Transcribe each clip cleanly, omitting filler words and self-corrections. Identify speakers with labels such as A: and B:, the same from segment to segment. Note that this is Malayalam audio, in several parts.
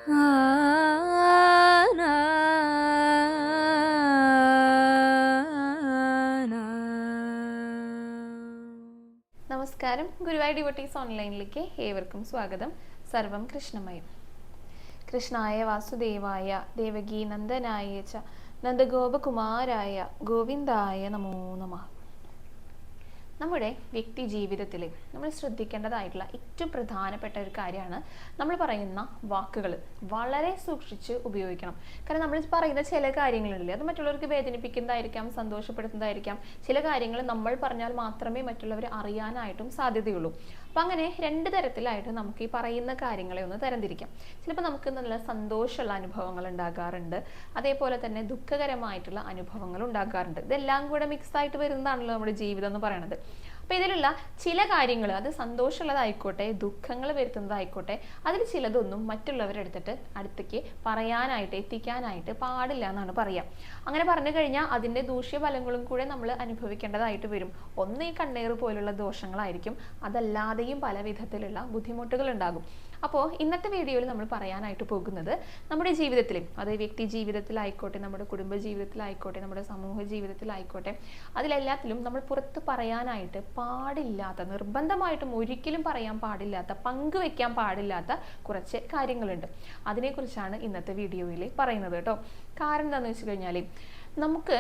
A: നമസ്കാരം, ഗുരുവായൂർ ഡിവോട്ടീസ് ഓൺലൈനിലേക്ക് ഏവർക്കും സ്വാഗതം. സർവം കൃഷ്ണമയം. കൃഷ്ണായ വാസുദേവായ ദേവകീ നന്ദനായ ച നന്ദഗോപകുമാരായ ഗോവിന്ദായ നമോ നമഃ. നമ്മുടെ വ്യക്തി ജീവിതത്തിൽ നമ്മൾ ശ്രദ്ധിക്കേണ്ടതായിട്ടുള്ള ഏറ്റവും പ്രധാനപ്പെട്ട ഒരു കാര്യമാണ് നമ്മൾ പറയുന്ന വാക്കുകൾ വളരെ സൂക്ഷിച്ച് ഉപയോഗിക്കണം. കാരണം നമ്മൾ പറയുന്ന ചില കാര്യങ്ങളുണ്ടല്ലേ, അത് മറ്റുള്ളവർക്ക് വേദനിപ്പിക്കുന്നതായിരിക്കാം, സന്തോഷപ്പെടുത്തുന്നതായിരിക്കാം. ചില കാര്യങ്ങൾ നമ്മൾ പറഞ്ഞാൽ മാത്രമേ മറ്റുള്ളവർ അറിയാനായിട്ടും സാധ്യതയുള്ളൂ. അപ്പം അങ്ങനെ രണ്ട് തരത്തിലായിട്ട് നമുക്ക് ഈ പറയുന്ന കാര്യങ്ങളെ ഒന്ന് തരംതിരിക്കാം. ചിലപ്പോൾ നമുക്ക് നല്ല സന്തോഷമുള്ള അനുഭവങ്ങൾ ഉണ്ടാകാറുണ്ട്, അതേപോലെ തന്നെ ദുഃഖകരമായിട്ടുള്ള അനുഭവങ്ങൾ ഉണ്ടാകാറുണ്ട്. ഇതെല്ലാം കൂടെ മിക്സ് ആയിട്ട് വരുന്നതാണല്ലോ നമ്മുടെ ജീവിതം എന്ന് പറയുന്നത്. അപ്പോൾ ഇതിലുള്ള ചില കാര്യങ്ങൾ, അത് സന്തോഷമുള്ളതായിക്കോട്ടെ ദുഃഖങ്ങൾ വരുത്തുന്നതായിക്കോട്ടെ, അതിൽ ചിലതൊന്നും മറ്റുള്ളവരുടെ അടുത്തേക്ക് പറയാനായിട്ട് എത്തിക്കാനായിട്ട് പാടില്ല എന്നാണ് പറയുക. അങ്ങനെ പറഞ്ഞു കഴിഞ്ഞാൽ അതിൻ്റെ ദൂഷ്യഫലങ്ങളും കൂടെ നമ്മൾ അനുഭവിക്കേണ്ടതായിട്ട് വരും. ഒന്ന് ഈ കണ്ണേറ് പോലുള്ള ദോഷങ്ങളായിരിക്കും, അതല്ലാതെയും പല വിധത്തിലുള്ള ബുദ്ധിമുട്ടുകൾ ഉണ്ടാകും. അപ്പോൾ ഇന്നത്തെ വീഡിയോയിൽ നമ്മൾ പറയാനായിട്ട് പോകുന്നത് നമ്മുടെ ജീവിതത്തിൽ, അത് വ്യക്തി ജീവിതത്തിലായിക്കോട്ടെ, നമ്മുടെ കുടുംബ ജീവിതത്തിലായിക്കോട്ടെ, നമ്മുടെ സമൂഹ ജീവിതത്തിലായിക്കോട്ടെ, അതിലെല്ലാത്തിലും നമ്മൾ പുറത്ത് പറയാനായിട്ട് പാടില്ലാത്ത, നിർബന്ധമായിട്ടും ഒരിക്കലും പറയാൻ പാടില്ലാത്ത, പങ്കുവെക്കാൻ പാടില്ലാത്ത കുറച്ച് കാര്യങ്ങളുണ്ട്. അതിനെക്കുറിച്ചാണ് ഇന്നത്തെ വീഡിയോയിൽ പറയുന്നത് കേട്ടോ. കാരണം എന്താണെന്ന് വെച്ച് കഴിഞ്ഞാൽ, നമുക്ക്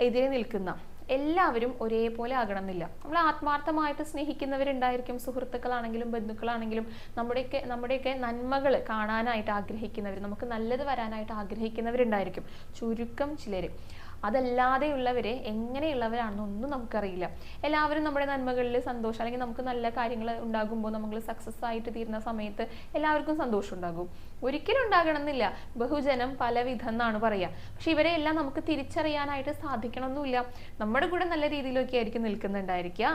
A: എതിരെ നിൽക്കുന്ന എല്ലാവരും ഒരേപോലെ ആകണമെന്നില്ല. നമ്മൾ ആത്മാർത്ഥമായിട്ട് സ്നേഹിക്കുന്നവരുണ്ടായിരിക്കും, സുഹൃത്തുക്കളാണെങ്കിലും ബന്ധുക്കളാണെങ്കിലും, നമ്മുടെയൊക്കെ നന്മകൾ കാണാനായിട്ട് ആഗ്രഹിക്കുന്നവർ, നമുക്ക് നല്ലത് വരാനായിട്ട് ആഗ്രഹിക്കുന്നവരുണ്ടായിരിക്കും. ചുരുക്കം ചിലർ. അതല്ലാതെയുള്ളവരെ എങ്ങനെയുള്ളവരാണെന്നൊന്നും നമുക്കറിയില്ല. എല്ലാവരും നമ്മുടെ നന്മകളിൽ സന്തോഷം, അല്ലെങ്കിൽ നമുക്ക് നല്ല കാര്യങ്ങൾ ഉണ്ടാകുമ്പോൾ, നമ്മൾ സക്സസ് ആയിട്ട് തീരുന്ന സമയത്ത് എല്ലാവർക്കും സന്തോഷം ഉണ്ടാകും. ഒരിക്കലും ഉണ്ടാകണമെന്നില്ല. ബഹുജനം പലവിധം എന്നാണ് പറയുക. പക്ഷെ ഇവരെ എല്ലാം നമുക്ക് തിരിച്ചറിയാനായിട്ട് സാധിക്കണമെന്നില്ല. നമ്മുടെ കൂടെ നല്ല രീതിയിലൊക്കെ ആയിരിക്കും നിൽക്കുന്നുണ്ടായിരിക്കുക,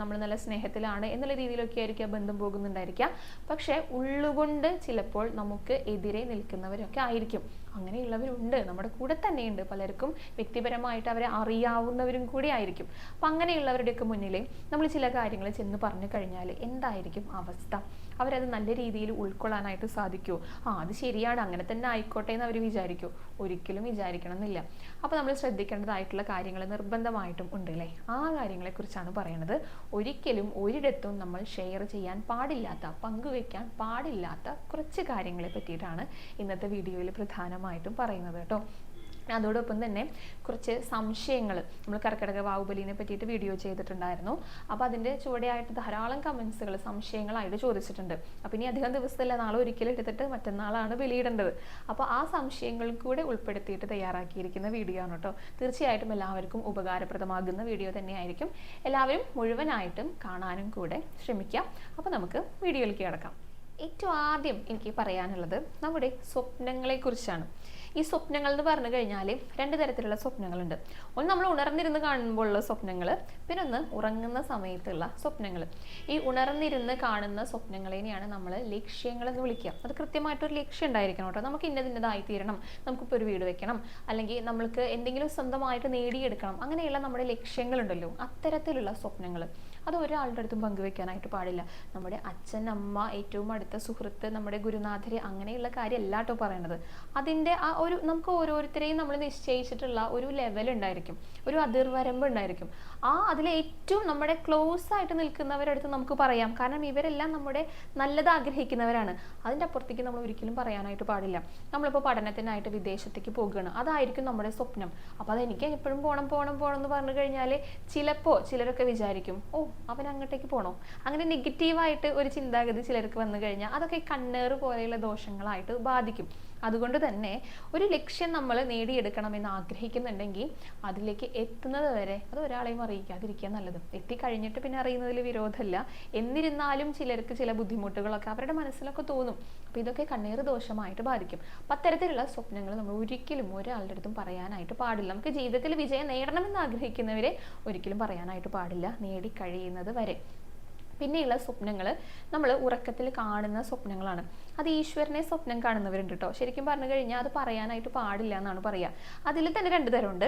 A: നമ്മൾ നല്ല സ്നേഹത്തിലാണ് എന്നുള്ള രീതിയിലൊക്കെ ആയിരിക്കും ബന്ധം പോകുന്നുണ്ടായിരിക്കുക. പക്ഷെ ഉള്ളുകൊണ്ട് ചിലപ്പോൾ നമുക്ക് എതിരെ നിൽക്കുന്നവരൊക്കെ ആയിരിക്കും. അങ്ങനെയുള്ളവരുണ്ട്, നമ്മുടെ കൂടെ തന്നെയുണ്ട്. പലർക്കും വ്യക്തിപരമായിട്ട് അവരെ അറിയാവുന്നവരും കൂടി ആയിരിക്കും. അപ്പം അങ്ങനെയുള്ളവരുടെയൊക്കെ മുന്നിൽ നമ്മൾ ചില കാര്യങ്ങൾ ചെന്ന് പറഞ്ഞു കഴിഞ്ഞാൽ എന്തായിരിക്കും അവസ്ഥ? അവരത് നല്ല രീതിയിൽ ഉൾക്കൊള്ളാനായിട്ട് സാധിക്കുമോ? അത് ശരിയാണ്, അങ്ങനെ തന്നെ ആയിക്കോട്ടെ എന്ന് അവർ വിചാരിക്കുമോ? ഒരിക്കലും വിചാരിക്കണം എന്നില്ല. അപ്പോൾ നമ്മൾ ശ്രദ്ധിക്കേണ്ടതായിട്ടുള്ള കാര്യങ്ങൾ നിർബന്ധമായിട്ടും ഉണ്ട് അല്ലേ? ആ കാര്യങ്ങളെക്കുറിച്ചാണ് പറയുന്നത്. ഒരിക്കലും ഒരിടത്തും നമ്മൾ ഷെയർ ചെയ്യാൻ പാടില്ലാത്ത, പങ്കുവെക്കാൻ പാടില്ലാത്ത കുറച്ച് കാര്യങ്ങളെ പറ്റിയിട്ടാണ് ഇന്നത്തെ വീഡിയോയിൽ പ്രധാനമായിട്ടും പറയുന്നത് കേട്ടോ. അതോടൊപ്പം തന്നെ കുറച്ച് സംശയങ്ങൾ, നമ്മൾ കർക്കിടക ബാഹുബലിനെ പറ്റിയിട്ട് വീഡിയോ ചെയ്തിട്ടുണ്ടായിരുന്നു. അപ്പോൾ അതിൻ്റെ ചുവടെയായിട്ട് ധാരാളം കമൻസുകൾ സംശയങ്ങളായിട്ട് ചോദിച്ചിട്ടുണ്ട്. അപ്പോൾ ഇനി അധികം ദിവസമല്ല, നാളെ ഒരിക്കലും എടുത്തിട്ട് മറ്റന്നാളാണ് ബലിയിടേണ്ടത്. അപ്പോൾ ആ സംശയങ്ങൾ കൂടെ ഉൾപ്പെടുത്തിയിട്ട് തയ്യാറാക്കിയിരിക്കുന്ന വീഡിയോ ആണ് കേട്ടോ. തീർച്ചയായിട്ടും എല്ലാവർക്കും ഉപകാരപ്രദമാകുന്ന വീഡിയോ തന്നെയായിരിക്കും. എല്ലാവരും മുഴുവനായിട്ടും കാണാനും കൂടെ ശ്രമിക്കാം. അപ്പോൾ നമുക്ക് വീഡിയോയിലേക്ക് കിടക്കാം. ഏറ്റവും ആദ്യം എനിക്ക് പറയാനുള്ളത് നമ്മുടെ സ്വപ്നങ്ങളെക്കുറിച്ചാണ്. ഈ സ്വപ്നങ്ങൾ എന്ന് പറഞ്ഞു കഴിഞ്ഞാൽ രണ്ട് തരത്തിലുള്ള സ്വപ്നങ്ങളുണ്ട്. ഒന്ന് നമ്മൾ ഉണർന്നിരുന്ന് കാണുമ്പോഴുള്ള സ്വപ്നങ്ങൾ, പിന്നെ ഒന്ന് ഉറങ്ങുന്ന സമയത്തുള്ള സ്വപ്നങ്ങൾ. ഈ ഉണർന്നിരുന്ന് കാണുന്ന സ്വപ്നങ്ങളെയാണ് നമ്മൾ ലക്ഷ്യങ്ങളെന്ന് വിളിക്കുക. അത് കൃത്യമായിട്ടൊരു ലക്ഷ്യം ഉണ്ടായിരിക്കണം കേട്ടോ. നമുക്ക് ഇന്നതായി തീരണം, നമുക്കിപ്പോൾ ഒരു വീട് വെക്കണം, അല്ലെങ്കിൽ നമ്മൾക്ക് എന്തെങ്കിലും സ്വന്തമായിട്ട് നേടിയെടുക്കണം, അങ്ങനെയുള്ള നമ്മുടെ ലക്ഷ്യങ്ങളുണ്ടല്ലോ, അത്തരത്തിലുള്ള സ്വപ്നങ്ങൾ അത് ഒരാളുടെ അടുത്തും പങ്കുവെക്കാനായിട്ട് പാടില്ല. നമ്മുടെ അച്ഛൻ, അമ്മ, ഏറ്റവും അടുത്ത സുഹൃത്ത്, നമ്മുടെ ഗുരുനാഥര്, അങ്ങനെയുള്ള കാര്യം അല്ല കേട്ടോ പറയണത്. അതിൻ്റെ ആ ഒരു, നമുക്ക് ഓരോരുത്തരെയും നമ്മൾ നിശ്ചയിച്ചിട്ടുള്ള ഒരു ലെവൽ ഉണ്ടായിരിക്കും, ഒരു അതിർവരമ്പ് ഉണ്ടായിരിക്കും. അതിലെ ഏറ്റവും നമ്മുടെ ക്ലോസ് ആയിട്ട് നിൽക്കുന്നവരടുത്ത് നമുക്ക് പറയാം. കാരണം ഇവരെല്ലാം നമ്മുടെ നല്ലത് ആഗ്രഹിക്കുന്നവരാണ്. അതിൻ്റെ അപ്പുറത്തേക്ക് നമ്മൾ ഒരിക്കലും പറയാനായിട്ട് പാടില്ല. നമ്മളിപ്പോൾ പഠനത്തിനായിട്ട് വിദേശത്തേക്ക് പോകുകയാണ്, അതായിരിക്കും നമ്മുടെ സ്വപ്നം. അപ്പോൾ അതെനിക്ക് എപ്പോഴും പോകണം എന്ന് പറഞ്ഞു കഴിഞ്ഞാൽ ചിലപ്പോൾ ചിലരൊക്കെ വിചാരിക്കും, അവൻ അങ്ങോട്ടേക്ക് പോകണോ? അങ്ങനെ നെഗറ്റീവായിട്ട് ഒരു ചിന്താഗതി ചിലർക്ക് വന്നു കഴിഞ്ഞാൽ അതൊക്കെ കണ്ണേറ് പോലെയുള്ള ദോഷങ്ങളായിട്ട് ബാധിക്കും. അതുകൊണ്ട് തന്നെ ഒരു ലക്ഷ്യം നമ്മൾ നേടിയെടുക്കണമെന്ന് ആഗ്രഹിക്കുന്നുണ്ടെങ്കിൽ അതിലേക്ക് എത്തുന്നത് വരെ അത് ഒരാളെയും അറിയിക്കാതിരിക്കുക നല്ലത്. എത്തിക്കഴിഞ്ഞിട്ട് പിന്നെ അറിയുന്നതിൽ വിരോധമില്ല. എന്നിരുന്നാലും ചിലർക്ക് ചില ബുദ്ധിമുട്ടുകളൊക്കെ അവരുടെ മനസ്സിലൊക്കെ തോന്നും. അപ്പോൾ ഇതൊക്കെ കണ്ണേറ് ദോഷമായിട്ട് ബാധിക്കും. അപ്പം അത്തരത്തിലുള്ള സ്വപ്നങ്ങൾ നമ്മൾ ഒരിക്കലും ഒരാളുടെ അടുത്തും പറയാനായിട്ട് പാടില്ല. നമുക്ക് ജീവിതത്തിൽ വിജയം നേടണമെന്ന് ആഗ്രഹിക്കുന്നവരെ ഒരിക്കലും പറയാനായിട്ട് പാടില്ല, നേടിക്കഴിയുന്നത് വരെ. പിന്നെയുള്ള സ്വപ്നങ്ങൾ നമ്മൾ ഉറക്കത്തിൽ കാണുന്ന സ്വപ്നങ്ങളാണ്. അത് ഈശ്വരനെ സ്വപ്നം കാണുന്നവരുണ്ട് കേട്ടോ. ശരിക്കും പറഞ്ഞു കഴിഞ്ഞാൽ അത് പറയാനായിട്ട് പാടില്ല എന്നാണ് പറയുക. അതിൽ തന്നെ രണ്ട് തരമുണ്ട്.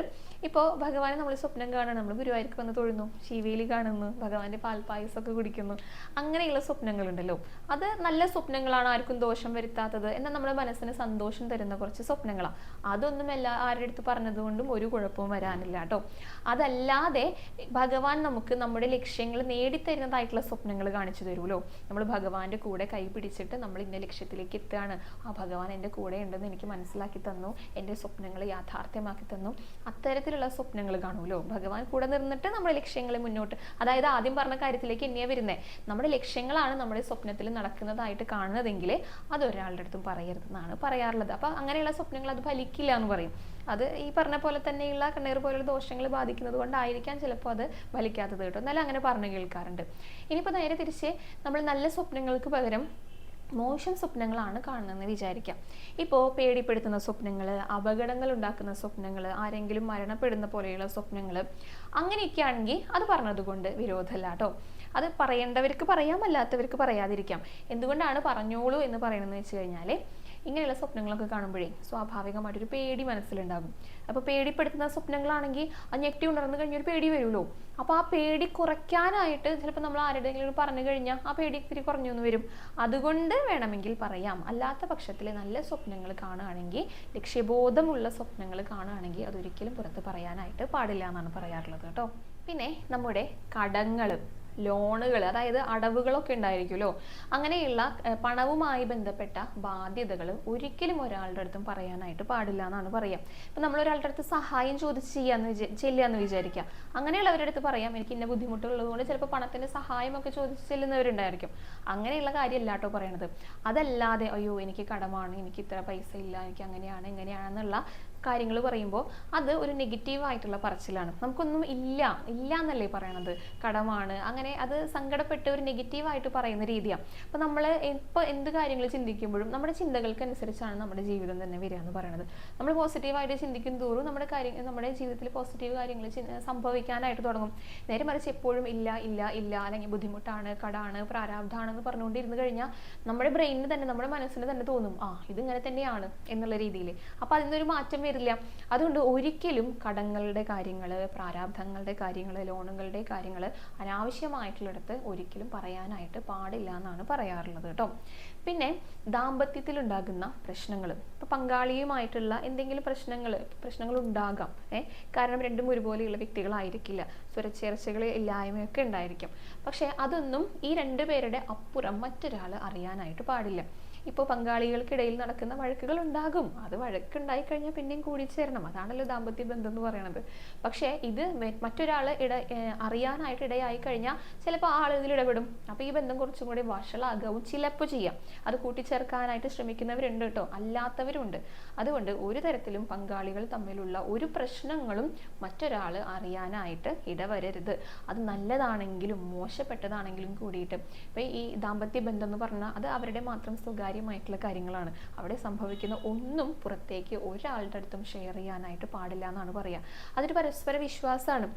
A: ഇപ്പോൾ ഭഗവാനെ നമ്മൾ സ്വപ്നം കാണണം, നമ്മൾ ഗുരുവായൂർക്ക് വന്ന് തൊഴുന്നു, ശിവേലി കാണുന്നു, ഭഗവാന്റെ പാൽപ്പായസമൊക്കെ കുടിക്കുന്നു, അങ്ങനെയുള്ള സ്വപ്നങ്ങളുണ്ടല്ലോ. അത് നല്ല സ്വപ്നങ്ങളാണ്, ആർക്കും ദോഷം വരുത്താത്തത്, എന്നാൽ നമ്മുടെ മനസ്സിന് സന്തോഷം തരുന്ന കുറച്ച് സ്വപ്നങ്ങളാണ്. അതൊന്നും ആരുടെ അടുത്ത് പറഞ്ഞതുകൊണ്ടും ഒരു കുഴപ്പവും വരാനില്ല കേട്ടോ. അതല്ലാതെ ഭഗവാൻ നമുക്ക് നമ്മുടെ ലക്ഷ്യങ്ങൾ നേടിത്തരുന്നതായിട്ടുള്ള സ്വപ്നങ്ങൾ കാണിച്ചു തരുമല്ലോ. നമ്മൾ ഭഗവാന്റെ കൂടെ കൈ പിടിച്ചിട്ട് നമ്മൾ ഇന്ന ലക്ഷ്യത്തിലേക്ക് എത്തുകയാണ്, ആ ഭഗവാൻ എൻ്റെ കൂടെ ഉണ്ടെന്ന് എനിക്ക് മനസ്സിലാക്കി തന്നു, എൻ്റെ സ്വപ്നങ്ങൾ യാഥാർത്ഥ്യമാക്കി തന്നു, അത്തരത്തിലുള്ള സ്വപ്നങ്ങൾ കാണുമല്ലോ. ഭഗവാൻ കൂടെ നിന്നിട്ട് നമ്മുടെ ലക്ഷ്യങ്ങൾ മുന്നോട്ട്, അതായത് ആദ്യം പറഞ്ഞ കാര്യത്തിലേക്ക് എന്നെയാ വരുന്നത്, നമ്മുടെ ലക്ഷ്യങ്ങളാണ് നമ്മുടെ സ്വപ്നത്തിൽ നടക്കുന്നതായിട്ട് കാണുന്നതെങ്കിൽ അതൊരാളുടെ അടുത്തും പറയരുതെന്നാണ് പറയാറുള്ളത്. അപ്പം അങ്ങനെയുള്ള സ്വപ്നങ്ങൾ അത് ഫലിക്കില്ല എന്ന് പറയും. അത് ഈ പറഞ്ഞ പോലെ തന്നെയുള്ള കണ്ണീർ പോലുള്ള ദോഷങ്ങൾ ബാധിക്കുന്നത് കൊണ്ടായിരിക്കാം ചിലപ്പോൾ അത് ഫലിക്കാത്തത് കേട്ടോ. എന്നാലും അങ്ങനെ പറഞ്ഞു കേൾക്കാറുണ്ട്. ഇനിയിപ്പോൾ നേരെ തിരിച്ച് നമ്മൾ നല്ല സ്വപ്നങ്ങൾക്ക് പകരം മോശം സ്വപ്നങ്ങളാണ് കാണുന്നതെന്ന് വിചാരിക്കാം. ഇപ്പോൾ പേടിപ്പെടുത്തുന്ന സ്വപ്നങ്ങൾ, അപകടങ്ങൾ ഉണ്ടാക്കുന്ന സ്വപ്നങ്ങൾ, ആരെങ്കിലും മരണപ്പെടുന്ന പോലെയുള്ള സ്വപ്നങ്ങൾ, അങ്ങനെയൊക്കെ ആണെങ്കിൽ അത് പറഞ്ഞതുകൊണ്ട് വിരോധമല്ല കേട്ടോ. അത് പറയേണ്ടവർക്ക് പറയാം, അല്ലാത്തവർക്ക് പറയാതിരിക്കാം. എന്തുകൊണ്ടാണ് പറഞ്ഞോളൂ എന്ന് പറയണമെന്ന് വെച്ച് കഴിഞ്ഞാൽ, ഇങ്ങനെയുള്ള സ്വപ്നങ്ങളൊക്കെ കാണുമ്പോഴേ സ്വാഭാവികമായിട്ടൊരു പേടി മനസ്സിലുണ്ടാകും. അപ്പോൾ പേടിപ്പെടുത്തുന്ന സ്വപ്നങ്ങളാണെങ്കിൽ ആ ഞെട്ടി ഉണർന്നു കഴിഞ്ഞൊരു പേടി വരുമല്ലോ. അപ്പോൾ ആ പേടി കുറയ്ക്കാനായിട്ട് ചിലപ്പോൾ നമ്മൾ ആരുടെയെങ്കിലും പറഞ്ഞു കഴിഞ്ഞാൽ ആ പേടി ഇത്തിരി കുറഞ്ഞു എന്ന് വരും. അതുകൊണ്ട് വേണമെങ്കിൽ പറയാം. അല്ലാത്ത പക്ഷത്തിൽ നല്ല സ്വപ്നങ്ങൾ കാണുകയാണെങ്കിൽ, ലക്ഷ്യബോധമുള്ള സ്വപ്നങ്ങൾ കാണുകയാണെങ്കിൽ അതൊരിക്കലും പുറത്ത് പറയാനായിട്ട് പാടില്ല എന്നാണ് പറയാറുള്ളത് കേട്ടോ. പിന്നെ നമ്മുടെ കടങ്ങൾ, ലോണുകൾ, അതായത് അടവുകളൊക്കെ ഉണ്ടായിരിക്കുമല്ലോ, അങ്ങനെയുള്ള പണവുമായി ബന്ധപ്പെട്ട ബാധ്യതകൾ ഒരിക്കലും ഒരാളുടെ അടുത്തും പറയാനായിട്ട് പാടില്ല എന്നാണ് പറയുക. ഇപ്പം നമ്മൾ ഒരാളുടെ അടുത്ത് സഹായം ചോദിച്ച് ചെല്ലാന്ന് വിചാരിക്കുക. അങ്ങനെയുള്ളവരുടെ അടുത്ത് പറയാം, എനിക്ക് ഇന്ന ബുദ്ധിമുട്ടുള്ളത് കൊണ്ട് ചിലപ്പോൾ പണത്തിൻ്റെ സഹായമൊക്കെ ചോദിച്ച് ചെല്ലുന്നവരുണ്ടായിരിക്കും. അങ്ങനെയുള്ള കാര്യമല്ല കേട്ടോ പറയണത്. അതല്ലാതെ അയ്യോ എനിക്ക് കടമാണ്, എനിക്ക് ഇത്ര പൈസ ഇല്ല, എനിക്ക് അങ്ങനെയാണ് ഇങ്ങനെയാണെന്നുള്ള കാര്യങ്ങൾ പറയുമ്പോൾ അത് ഒരു നെഗറ്റീവായിട്ടുള്ള പറച്ചിലാണ്. നമുക്കൊന്നും ഇല്ല എന്നല്ലേ പറയണത്, കടമാണ്, അങ്ങനെ അത് സങ്കടപ്പെട്ട് ഒരു നെഗറ്റീവായിട്ട് പറയുന്ന രീതിയാണ്. അപ്പോൾ നമ്മൾ ഇപ്പോൾ എന്ത് കാര്യങ്ങൾ ചിന്തിക്കുമ്പോഴും നമ്മുടെ ചിന്തകൾക്ക് അനുസരിച്ചാണ് നമ്മുടെ ജീവിതം തന്നെ വരിക എന്ന് പറയുന്നത്. നമ്മൾ പോസിറ്റീവായിട്ട് ചിന്തിക്കും തോറും നമ്മുടെ ജീവിതത്തിൽ പോസിറ്റീവ് കാര്യങ്ങൾ സംഭവിക്കാനായിട്ട് തുടങ്ങും. നേരെ മറിച്ച് എപ്പോഴും ഇല്ല അല്ലെങ്കിൽ ബുദ്ധിമുട്ടാണ്, കടാണ്, പ്രാരാബ്ധാണെന്ന് പറഞ്ഞുകൊണ്ടിരുന്നു കഴിഞ്ഞാൽ നമ്മുടെ ബ്രെയിനിന് തന്നെ, നമ്മുടെ മനസ്സിന് തന്നെ തോന്നും ഇതിങ്ങനെ തന്നെയാണ് എന്നുള്ള രീതിയിൽ. അപ്പോൾ അതിനൊരു മാറ്റം വരില്ല. അതുകൊണ്ട് ഒരിക്കലും കടങ്ങളുടെ കാര്യങ്ങൾ, പ്രാരാബ്ധങ്ങളുടെ കാര്യങ്ങൾ, ലോണുകളുടെ കാര്യങ്ങൾ അനാവശ്യമായിട്ടുള്ളിടത്ത് ഒരിക്കലും പറയാനായിട്ട് പാടില്ല എന്നാണ് പറയാറുള്ളത് കേട്ടോ. പിന്നെ ദാമ്പത്യത്തിലുണ്ടാകുന്ന പ്രശ്നങ്ങൾ, ഇപ്പോൾ പങ്കാളിയുമായിട്ടുള്ള എന്തെങ്കിലും പ്രശ്നങ്ങൾ ഉണ്ടാകാം. കാരണം രണ്ടും ഒരുപോലെയുള്ള വ്യക്തികളായിരിക്കില്ല, സ്വരച്ചേർച്ചകൾ ഇല്ലായ്മയൊക്കെ ഉണ്ടായിരിക്കും. പക്ഷേ അതൊന്നും ഈ രണ്ടുപേരുടെ അപ്പുറം മറ്റൊരാൾ അറിയാനായിട്ട് പാടില്ല. ഇപ്പോൾ പങ്കാളികൾക്കിടയിൽ നടക്കുന്ന വഴക്കുകൾ ഉണ്ടാകും. അത് വഴക്കുണ്ടായി കഴിഞ്ഞാൽ പിന്നെയും കൂടിച്ചേരണം, അതാണല്ലോ ദാമ്പത്യ ബന്ധം എന്ന് പറയുന്നത്. പക്ഷേ ഇത് മറ്റൊരാൾ അറിയാനായിട്ട് ഇടയായി കഴിഞ്ഞാൽ ചിലപ്പോൾ ആൾ ഇതിൽ ഇടപെടും. അപ്പോൾ ഈ ബന്ധം കുറച്ചും കൂടി വഷളാകാവും ചിലപ്പോൾ ചെയ്യാം. അത് കൂട്ടിച്ചേർക്കാനായിട്ട് ശ്രമിക്കുന്നവരുണ്ട് കേട്ടോ, അല്ലാത്തവരുണ്ട്. അതുകൊണ്ട് ഒരു തരത്തിലും പങ്കാളികൾ തമ്മിലുള്ള ഒരു പ്രശ്നങ്ങളും മറ്റൊരാൾ അറിയാനായിട്ട് ഇടവരരുത്. അത് നല്ലതാണെങ്കിലും മോശപ്പെട്ടതാണെങ്കിലും കൂടിയിട്ട്. ഇപ്പം ഈ ദാമ്പത്യ ബന്ധം എന്ന് പറഞ്ഞാൽ അത് അവരുടെ മാത്രം സ്വകാര്യമായിട്ടുള്ള കാര്യങ്ങളാണ്. അവിടെ സംഭവിക്കുന്ന ഒന്നും പുറത്തേക്ക് ഒരാളുടെ അടുത്തും ഷെയർ ചെയ്യാനായിട്ട് പാടില്ല എന്നാണ് പറയുക. അതൊരു പരസ്പര വിശ്വാസമാണ്,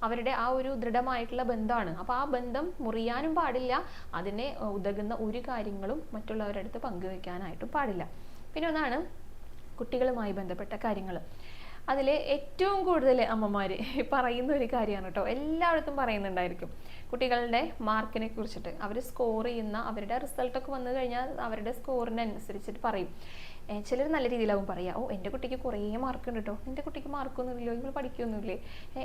A: അവരുടെ ആ ഒരു ദൃഢമായിട്ടുള്ള ബന്ധമാണ്. അപ്പോൾ ആ ബന്ധം മുറിയാനും പാടില്ല, അതിനെ ഉതകുന്ന ഒരു കാര്യങ്ങളും മറ്റുള്ളവരുടെ അടുത്ത് പങ്കുവെക്കാനായിട്ടും പാടില്ല. പിന്നെ ഒന്നാണ് കുട്ടികളുമായി ബന്ധപ്പെട്ട കാര്യങ്ങൾ. അതിൽ ഏറ്റവും കൂടുതൽ അമ്മമാർ പറയുന്ന ഒരു കാര്യമാണ് കേട്ടോ, എല്ലായിടത്തും പറയുന്നുണ്ടായിരിക്കും. കുട്ടികളുടെ മാർക്കിനെ കുറിച്ചിട്ട് അവർ സ്കോർ ചെയ്യുന്ന, അവരുടെ റിസൾട്ടൊക്കെ വന്നു കഴിഞ്ഞാൽ അവരുടെ സ്കോറിനനുസരിച്ചിട്ട് പറയും. ചിലർ നല്ല രീതിയിലാവും പറയുക, എൻ്റെ കുട്ടിക്ക് കുറേ മാർക്കുണ്ട് കേട്ടോ, എൻ്റെ കുട്ടിക്ക് മാർക്കൊന്നുമില്ലല്ലോ, നിങ്ങൾ പഠിക്കൊന്നുമില്ലേ,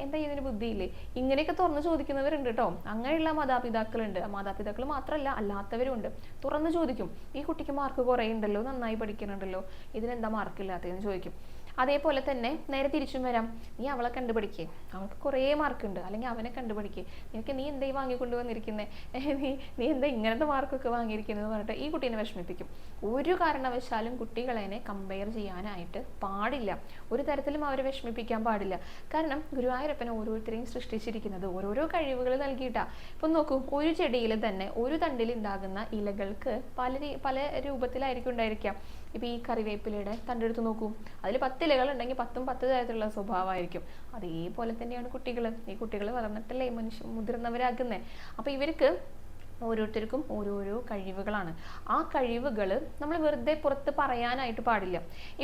A: എന്താ ഇതിന് ബുദ്ധിയില്ലേ, ഇങ്ങനെയൊക്കെ തുറന്ന് ചോദിക്കുന്നവരുണ്ട് കേട്ടോ. അങ്ങനെയുള്ള മാതാപിതാക്കളുണ്ട്. മാതാപിതാക്കൾ മാത്രമല്ല അല്ലാത്തവരുണ്ട്. തുറന്ന് ചോദിക്കും, ഈ കുട്ടിക്ക് മാർക്ക് കുറേ ഉണ്ടല്ലോ, നന്നായി പഠിക്കുന്നുണ്ടല്ലോ, ഇതിനെന്താ മാർക്കില്ലാത്തതെന്ന് ചോദിക്കും. അതേപോലെ തന്നെ നേരെ തിരിച്ചും വരാം, നീ അവളെ കണ്ടുപിടിക്കേ, അവൾക്ക് കുറേ മാർക്കുണ്ട്, അല്ലെങ്കിൽ അവനെ കണ്ടുപിടിക്കേ, നീ എന്താ വാങ്ങിക്കൊണ്ട് വന്നിരിക്കുന്നത്, നീ എന്താ ഇങ്ങനത്തെ മാർക്കൊക്കെ വാങ്ങിയിരിക്കുന്നത് പറഞ്ഞിട്ട് ഈ കുട്ടീനെ വിഷമിപ്പിക്കും. ഒരു കാരണവശാലും കുട്ടികളെ കമ്പയർ ചെയ്യാനായിട്ട് പാടില്ല, ഒരു തരത്തിലും അവരെ വിഷമിപ്പിക്കാൻ പാടില്ല. കാരണം ഗുരുവായൂരപ്പൻ ഓരോരുത്തരെയും സൃഷ്ടിച്ചിരിക്കുന്നത് ഓരോരോ കഴിവുകൾ നൽകിയിട്ടാ. ഇപ്പം നോക്കൂ, ഒരു ചെടിയിൽ തന്നെ ഒരു തണ്ടിൽ ഉണ്ടാകുന്ന ഇലകൾക്ക് പല രൂപത്തിലായിരിക്കും ഉണ്ടായിരിക്കാം. ഇപ്പം ഈ കറിവേപ്പിലയുടെ തണ്ടെടുത്ത് നോക്കൂ, അതിൽ 10 ഇലകൾ ഉണ്ടെങ്കിൽ 10 തരത്തിലുള്ള സ്വഭാവമായിരിക്കും. അതേപോലെ തന്നെയാണ് കുട്ടികൾ. ഈ കുട്ടികൾ വളർന്നിട്ടല്ലേ മുതിർന്നവരാകുന്നത്. അപ്പം ഇവർക്ക് ഓരോരുത്തർക്കും ഓരോരോ കഴിവുകളാണ്. ആ കഴിവുകൾ നമ്മൾ വെറുതെ പുറത്ത് പറയാനായിട്ട് പാടില്ല.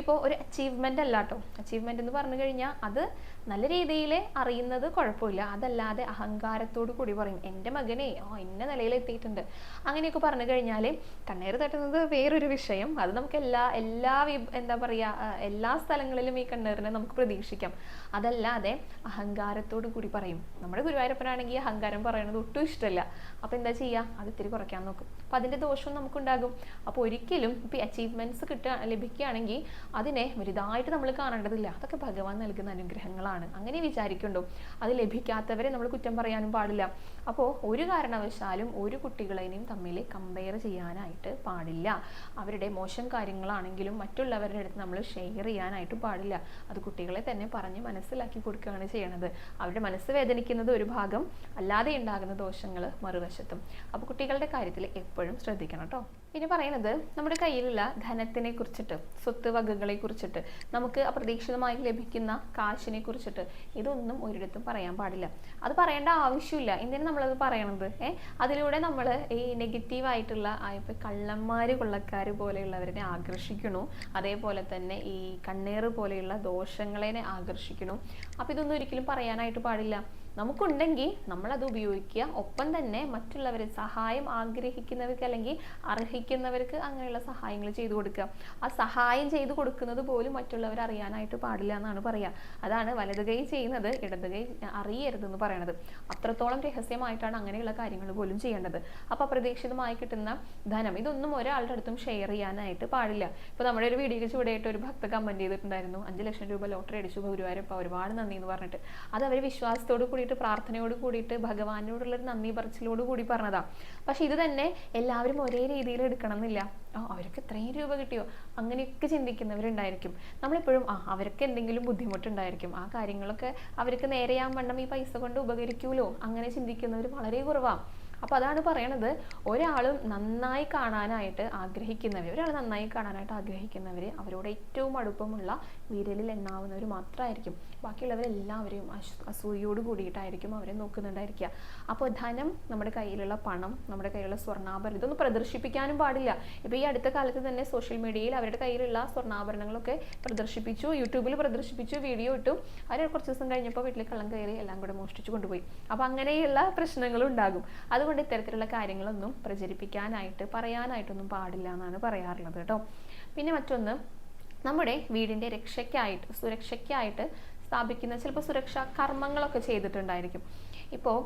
A: ഇപ്പോൾ ഒരു അച്ചീവ്മെൻ്റ് അല്ല കേട്ടോ, അച്ചീവ്മെൻ്റ് എന്ന് പറഞ്ഞു കഴിഞ്ഞാൽ അത് നല്ല രീതിയിൽ അറിയുന്നത് കുഴപ്പമില്ല. അതല്ലാതെ അഹങ്കാരത്തോടു കൂടി പറയും എൻ്റെ മകനെ ഇന്ന നിലയിൽ എത്തിയിട്ടുണ്ട് അങ്ങനെയൊക്കെ പറഞ്ഞു കഴിഞ്ഞാൽ കണ്ണേറ് തട്ടുന്നത് വേറൊരു വിഷയം. അത് നമുക്ക് എന്താ പറയുക, എല്ലാ സ്ഥലങ്ങളിലും ഈ കണ്ണേറിനെ നമുക്ക് പ്രതീക്ഷിക്കാം. അതല്ലാതെ അഹങ്കാരത്തോടു കൂടി പറയും. നമ്മുടെ ഗുരുവായൂരപ്പനാണെങ്കിൽ അഹങ്കാരം പറയുന്നത് ഒട്ടും ഇഷ്ടമല്ല. അപ്പോൾ എന്താ ചെയ്യുക, അത് ഇത്തിരി കുറയ്ക്കാൻ നോക്കും. അപ്പം അതിൻ്റെ ദോഷവും നമുക്കുണ്ടാകും. അപ്പോൾ ഒരിക്കലും ഇപ്പോൾ അച്ചീവ്മെൻറ്റ്സ് ലഭിക്കുകയാണെങ്കിൽ അതിനെ വലുതായിട്ട് നമ്മൾ കാണേണ്ടതില്ല. അതൊക്കെ ഭഗവാൻ നൽകുന്ന അനുഗ്രഹങ്ങളാണ്, അങ്ങനെ വിചാരിക്കുന്നുണ്ടോ. അത് ലഭിക്കാത്തവരെ നമ്മൾ കുറ്റം പറയാനും പാടില്ല. അപ്പോൾ ഒരു കാരണവശാലും ഒരു കുട്ടികളെയും തമ്മിൽ കമ്പയർ ചെയ്യാനായിട്ട് പാടില്ല. അവരുടെ മോശം കാര്യങ്ങളാണെങ്കിലും മറ്റുള്ളവരുടെ അടുത്ത് നമ്മൾ ഷെയർ ചെയ്യാനായിട്ട് പാടില്ല. അത് കുട്ടികളെ തന്നെ പറഞ്ഞ് മനസ്സിലാക്കി കൊടുക്കുകയാണ് ചെയ്യണത്. അവരുടെ മനസ്സ് വേദനിക്കുന്നത് ഒരു ഭാഗം, അല്ലാതെ ഉണ്ടാകുന്ന ദോഷങ്ങൾ മറുവശത്തും. അപ്പോൾ കുട്ടികളുടെ കാര്യത്തിൽ എപ്പോഴും ശ്രദ്ധിക്കണം കേട്ടോ. പിന്നെ പറയുന്നത് നമ്മുടെ കയ്യിലുള്ള ധനത്തിനെ കുറിച്ചിട്ട്, സ്വത്ത് വകകളെ കുറിച്ചിട്ട്, നമുക്ക് അപ്രതീക്ഷിതമായി ലഭിക്കുന്ന കാശിനെ കുറിച്ചിട്ട് ഇതൊന്നും ഒരിടത്തും പറയാൻ പാടില്ല. അത് പറയേണ്ട ആവശ്യമില്ല. എന്തിനാണ് നമ്മളത് പറയണത്? അതിലൂടെ നമ്മൾ ഈ നെഗറ്റീവായിട്ടുള്ള ഇപ്പം കള്ളന്മാർ കൊള്ളക്കാർ പോലെയുള്ളവരെ ആകർഷിക്കണു. അതേപോലെ തന്നെ ഈ കണ്ണേറ് പോലെയുള്ള ദോഷങ്ങളെ ആകർഷിക്കണു. അപ്പം ഇതൊന്നും ഒരിക്കലും പറയാനായിട്ട് പാടില്ല. നമുക്കുണ്ടെങ്കിൽ നമ്മളത് ഉപയോഗിക്കുക. ഒപ്പം തന്നെ മറ്റുള്ളവരെ സഹായം ആഗ്രഹിക്കുന്നവർക്ക് അല്ലെങ്കിൽ അർഹിക്കുന്നവർക്ക് അങ്ങനെയുള്ള സഹായങ്ങൾ ചെയ്തു കൊടുക്കുക. ആ സഹായം ചെയ്തു കൊടുക്കുന്നത് പോലും മറ്റുള്ളവർ അറിയാനായിട്ട് പാടില്ല എന്നാണ് പറയുക. അതാണ് വലത് കൈ ചെയ്യുന്നത് ഇടത് കൈ അറിയരുതെന്ന് പറയണത്. അത്രത്തോളം രഹസ്യമായിട്ടാണ് അങ്ങനെയുള്ള കാര്യങ്ങൾ പോലും ചെയ്യേണ്ടത്. അപ്പോൾ അപ്രതീക്ഷിതമായി കിട്ടുന്ന ധനം ഇതൊന്നും ഒരാളുടെ അടുത്തും ഷെയർ ചെയ്യാനായിട്ട് പാടില്ല. ഇപ്പോൾ നമ്മുടെ ഒരു വീഡിയോയിൽ ചൂടായിട്ട് ഒരു ഭക്ത കമന്റ് ചെയ്തിട്ടുണ്ടായിരുന്നു, 5 ലക്ഷം രൂപ ലോട്ടറി അടിച്ചു ഗുരുവായൂരപ്പ ഒരുപാട് നന്ദി എന്ന് പറഞ്ഞിട്ട്. അത് അവർ വിശ്വാസത്തോട് കൂടിയിട്ട് പ്രാർത്ഥനയോട് കൂടിയിട്ട് ഭഗവാനോടുള്ളൊരു നന്ദി പറച്ചിലോട് കൂടി പറഞ്ഞതാ. പക്ഷെ ഇത് തന്നെ എല്ലാവരും ഒരേ രീതിയിൽ എടുക്കണം എന്നില്ല. അവർക്ക് ഇത്രയും രൂപ കിട്ടിയോ അങ്ങനെയൊക്കെ ചിന്തിക്കുന്നവരുണ്ടായിരിക്കും. നമ്മളെപ്പോഴും അവർക്ക് എന്തെങ്കിലും ബുദ്ധിമുട്ടുണ്ടായിരിക്കും, ആ കാര്യങ്ങളൊക്കെ അവർക്ക് നേരെയാൻ വണ്ണം ഈ പൈസ കൊണ്ട് ഉപകരിക്കൂലോ അങ്ങനെ ചിന്തിക്കുന്നവർ വളരെ കുറവാണ്. അപ്പോൾ അതാണ് പറയണത്, ഒരാളും നന്നായി കാണാനായിട്ട് ആഗ്രഹിക്കുന്നവർ അവരോട് ഏറ്റവും അടുപ്പമുള്ള വിരലിൽ എണ്ണാവുന്നവർ മാത്രമായിരിക്കും. ബാക്കിയുള്ളവരെല്ലാവരെയും അസൂയയോട് കൂടിയിട്ടായിരിക്കും അവരെ നോക്കുന്നുണ്ടായിരിക്കുക. അപ്പോൾ ധനം, നമ്മുടെ കയ്യിലുള്ള പണം, നമ്മുടെ കയ്യിലുള്ള സ്വർണ്ണാഭരണം ഇതൊന്നും പ്രദർശിപ്പിക്കാനും പാടില്ല. ഇപ്പോൾ ഈ അടുത്ത കാലത്ത് തന്നെ സോഷ്യൽ മീഡിയയിൽ അവരുടെ കയ്യിലുള്ള സ്വർണ്ണാഭരണങ്ങളൊക്കെ പ്രദർശിപ്പിച്ചു, യൂട്യൂബിൽ പ്രദർശിപ്പിച്ചു, വീഡിയോ ഇട്ടു. അവർ കുറച്ച് ദിവസം കഴിഞ്ഞപ്പോൾ വീട്ടിൽ കള്ളം കയറി എല്ലാം കൂടെ മോഷ്ടിച്ചു കൊണ്ടുപോയി. അപ്പോൾ അങ്ങനെയുള്ള പ്രശ്നങ്ങളും ഉണ്ടാകും. അതുകൊണ്ട് ഇത്തരത്തിലുള്ള കാര്യങ്ങളൊന്നും പ്രചരിപ്പിക്കാനായിട്ട് പറയാനായിട്ടൊന്നും പാടില്ല എന്നാണ് പറയാറുള്ളത് കേട്ടോ. പിന്നെ മറ്റൊന്ന്, നമ്മുടെ വീടിൻ്റെ സുരക്ഷയ്ക്കായിട്ട് സ്ഥാപിക്കുന്ന ചിലപ്പോൾ സുരക്ഷാ കർമ്മങ്ങളൊക്കെ ചെയ്തിട്ടുണ്ടായിരിക്കും. ഇപ്പോൾ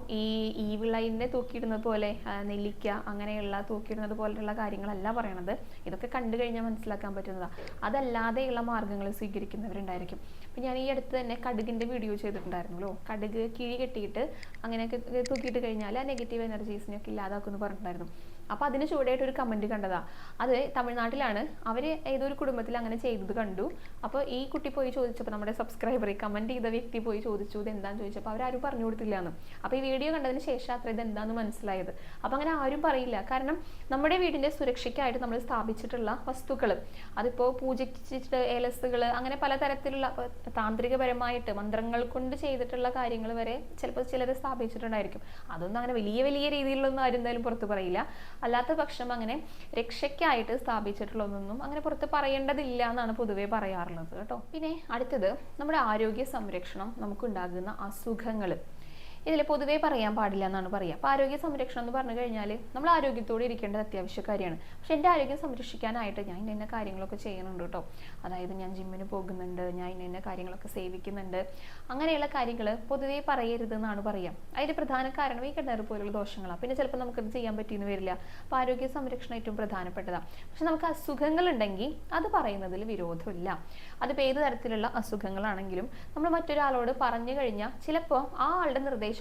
A: ഈ വിളയിനെ തൂക്കിയിടുന്നത് പോലെ നെല്ലിക്ക അങ്ങനെയുള്ള തൂക്കിയിടുന്നത് പോലെയുള്ള കാര്യങ്ങളല്ല പറയണത്. ഇതൊക്കെ കണ്ടു കഴിഞ്ഞാൽ മനസ്സിലാക്കാൻ പറ്റുന്നതാണ്. അതല്ലാതെയുള്ള മാർഗ്ഗങ്ങൾ സ്വീകരിക്കുന്നവരുണ്ടായിരിക്കും. അപ്പം ഞാൻ ഈ അടുത്ത് തന്നെ കടുകിൻ്റെ വീഡിയോ ചെയ്തിട്ടുണ്ടായിരുന്നല്ലോ. കടുക് കിഴി കെട്ടിയിട്ട് അങ്ങനെയൊക്കെ തൂക്കിയിട്ട് കഴിഞ്ഞാൽ ആ നെഗറ്റീവ് എനർജീസിനെയൊക്കെ ഇല്ലാതാക്കുമെന്ന് പറഞ്ഞിട്ടുണ്ടായിരുന്നു. അപ്പോൾ അതിന് ചൂടായിട്ട് ഒരു കമൻറ്റ് കണ്ടതാണ്. അത് തമിഴ്നാട്ടിലാണ്. അവർ ഏതൊരു കുടുംബത്തിൽ അങ്ങനെ ചെയ്തത് കണ്ടു. അപ്പോൾ ഈ കുട്ടി പോയി ചോദിച്ചപ്പോൾ, നമ്മുടെ സബ്സ്ക്രൈബർ കമൻറ്റ് ചെയ്ത വ്യക്തി പോയി ചോദിച്ചു ഇത് എന്താണെന്ന് ചോദിച്ചപ്പോൾ അവരാരും പറഞ്ഞു കൊടുത്തില്ല എന്ന്. അപ്പോൾ ഈ വീഡിയോ കണ്ടതിന് ശേഷം അത്ര ഇത് എന്താണെന്ന് മനസ്സിലായത്. അപ്പോൾ അങ്ങനെ ആരും പറയില്ല. കാരണം നമ്മുടെ വീടിൻ്റെ സുരക്ഷയ്ക്കായിട്ട് നമ്മൾ സ്ഥാപിച്ചിട്ടുള്ള വസ്തുക്കൾ, അതിപ്പോൾ പൂജിച്ചിട്ട് ഏലസുകൾ അങ്ങനെ പലതരത്തിലുള്ള താന്ത്രികപരമായിട്ട് മന്ത്രങ്ങൾ കൊണ്ട് ചെയ്തിട്ടുള്ള കാര്യങ്ങൾ വരെ ചിലപ്പോൾ ചിലർ സ്ഥാപിച്ചിട്ടുണ്ടായിരിക്കും. അതൊന്നും അങ്ങനെ വലിയ വലിയ രീതിയിലൊന്നും ആരും എന്തായാലും പുറത്ത് പറയില്ല. അല്ലാത്ത പക്ഷം അങ്ങനെ രക്ഷയ്ക്കായിട്ട് സ്ഥാപിച്ചിട്ടുള്ളതൊന്നും അങ്ങനെ പുറത്ത് പറയേണ്ടതില്ല എന്നാണ് പൊതുവെ പറയാറുള്ളത് കേട്ടോ. പിന്നെ അടുത്തത്, നമ്മുടെ ആരോഗ്യ സംരക്ഷണം, നമുക്കുണ്ടാകുന്ന അസുഖങ്ങൾ ഇതിൽ പൊതുവേ പറയാൻ പാടില്ല എന്നാണ് പറയുക. അപ്പോൾ ആരോഗ്യ സംരക്ഷണം എന്ന് പറഞ്ഞു കഴിഞ്ഞാൽ നമ്മൾ ആരോഗ്യത്തോടെ ഇരിക്കേണ്ടത് അത്യാവശ്യ കാര്യമാണ്. പക്ഷെ എൻ്റെ ആരോഗ്യം സംരക്ഷിക്കാനായിട്ട് ഞാൻ ഇന്ന കാര്യങ്ങളൊക്കെ ചെയ്യുന്നുണ്ട് കേട്ടോ. അതായത് ഞാൻ ജിമ്മിന് പോകുന്നുണ്ട്, ഞാൻ ഇന്ന കാര്യങ്ങളൊക്കെ സേവിക്കുന്നുണ്ട്, അങ്ങനെയുള്ള കാര്യങ്ങൾ പൊതുവേ പറയരുത് എന്നാണ് പറയുക. അതിൻ്റെ പ്രധാന കാരണം ഈ കിണറ് പോലുള്ള ദോഷങ്ങളാണ്. പിന്നെ ചിലപ്പോൾ നമുക്കത് ചെയ്യാൻ പറ്റിയെന്ന് വരില്ല. അപ്പോൾ ആരോഗ്യ സംരക്ഷണം ഏറ്റവും പ്രധാനപ്പെട്ടതാണ്. പക്ഷെ നമുക്ക് അസുഖങ്ങളുണ്ടെങ്കിൽ അത് പറയുന്നതിൽ വിരോധമില്ല. അതിപ്പോൾ ഏത് തരത്തിലുള്ള അസുഖങ്ങളാണെങ്കിലും നമ്മൾ മറ്റൊരാളോട് പറഞ്ഞു കഴിഞ്ഞാൽ ചിലപ്പോൾ ആ ആളുടെ നിർദ്ദേശപ്രകാരം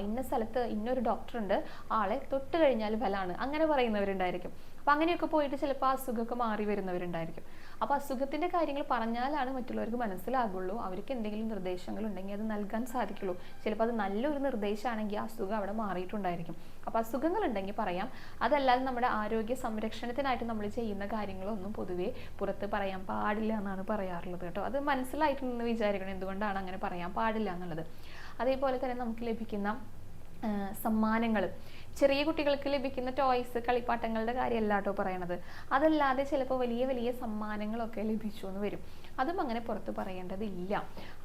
A: ഇന്ന സ്ഥലത്ത് ഇന്നൊരു ഡോക്ടർ ഉണ്ട്, ആളെ തൊട്ട് കഴിഞ്ഞാൽ ഫലാണ് അങ്ങനെ പറയുന്നവരുണ്ടായിരിക്കും. അപ്പം അങ്ങനെയൊക്കെ പോയിട്ട് ചിലപ്പോൾ അസുഖമൊക്കെ മാറി വരുന്നവരുണ്ടായിരിക്കും. അപ്പോൾ അസുഖത്തിൻ്റെ കാര്യങ്ങൾ പറഞ്ഞാലാണ് മറ്റുള്ളവർക്ക് മനസ്സിലാകുള്ളൂ. അവർക്ക് എന്തെങ്കിലും നിർദ്ദേശങ്ങൾ ഉണ്ടെങ്കിൽ അത് നൽകാൻ സാധിക്കുള്ളൂ. ചിലപ്പോൾ അത് നല്ലൊരു നിർദ്ദേശമാണെങ്കിൽ ആ അസുഖം അവിടെ മാറിയിട്ടുണ്ടായിരിക്കും. അപ്പോൾ അസുഖങ്ങൾ ഉണ്ടെങ്കിൽ പറയാം. അതല്ലാതെ നമ്മുടെ ആരോഗ്യ സംരക്ഷണത്തിനായിട്ട് നമ്മൾ ചെയ്യുന്ന കാര്യങ്ങളൊന്നും പൊതുവേ പുറത്ത് പറയാൻ പാടില്ല എന്നാണ് പറയാറുള്ളത് കേട്ടോ. അത് മനസ്സിലായിട്ടുണ്ടെന്ന് വിചാരിക്കണം എന്തുകൊണ്ടാണ് അങ്ങനെ പറയാൻ പാടില്ല എന്നുള്ളത്. അതേപോലെ തന്നെ നമുക്ക് ലഭിക്കുന്ന സമ്മാനങ്ങൾ, ചെറിയ കുട്ടികൾക്ക് ലഭിക്കുന്ന ടോയ്സ്, കളിപ്പാട്ടങ്ങളുടെ കാര്യമല്ല കേട്ടോ പറയണത്. അതല്ലാതെ ചിലപ്പോൾ വലിയ വലിയ സമ്മാനങ്ങളൊക്കെ ലഭിച്ചു എന്ന് വരും. അതും അങ്ങനെ പുറത്ത് പറയേണ്ടതില്ല.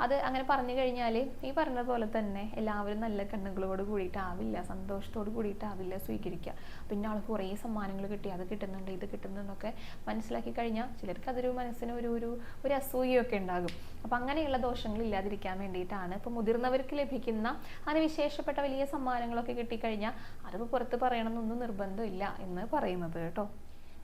A: അത് അങ്ങനെ പറഞ്ഞു കഴിഞ്ഞാൽ ഈ പറഞ്ഞ പോലെ തന്നെ എല്ലാവരും നല്ല കണ്ണുകളോട് കൂടിയിട്ടാവില്ല, സന്തോഷത്തോട് കൂടിയിട്ടാവില്ല സ്വീകരിക്കുക. പിന്നെ ആൾക്ക് കുറേ സമ്മാനങ്ങൾ കിട്ടി, അത് കിട്ടുന്നുണ്ട് ഇത് കിട്ടുന്നുണ്ടൊക്കെ മനസ്സിലാക്കി കഴിഞ്ഞാൽ ചിലർക്ക് അതൊരു മനസ്സിന് ഒരു അസൂയൊക്കെ ഉണ്ടാകും. അപ്പം അങ്ങനെയുള്ള ദോഷങ്ങൾ ഇല്ലാതിരിക്കാൻ വേണ്ടിയിട്ടാണ് ഇപ്പോൾ മുതിർന്നവർക്ക് ലഭിക്കുന്ന അങ്ങനെ വിശേഷപ്പെട്ട വലിയ സമ്മാനങ്ങളൊക്കെ കിട്ടിക്കഴിഞ്ഞാൽ അതിപ്പോൾ പുറത്ത് പറയണമെന്നൊന്നും നിർബന്ധമില്ല എന്ന് പറയുന്നത് കേട്ടോ.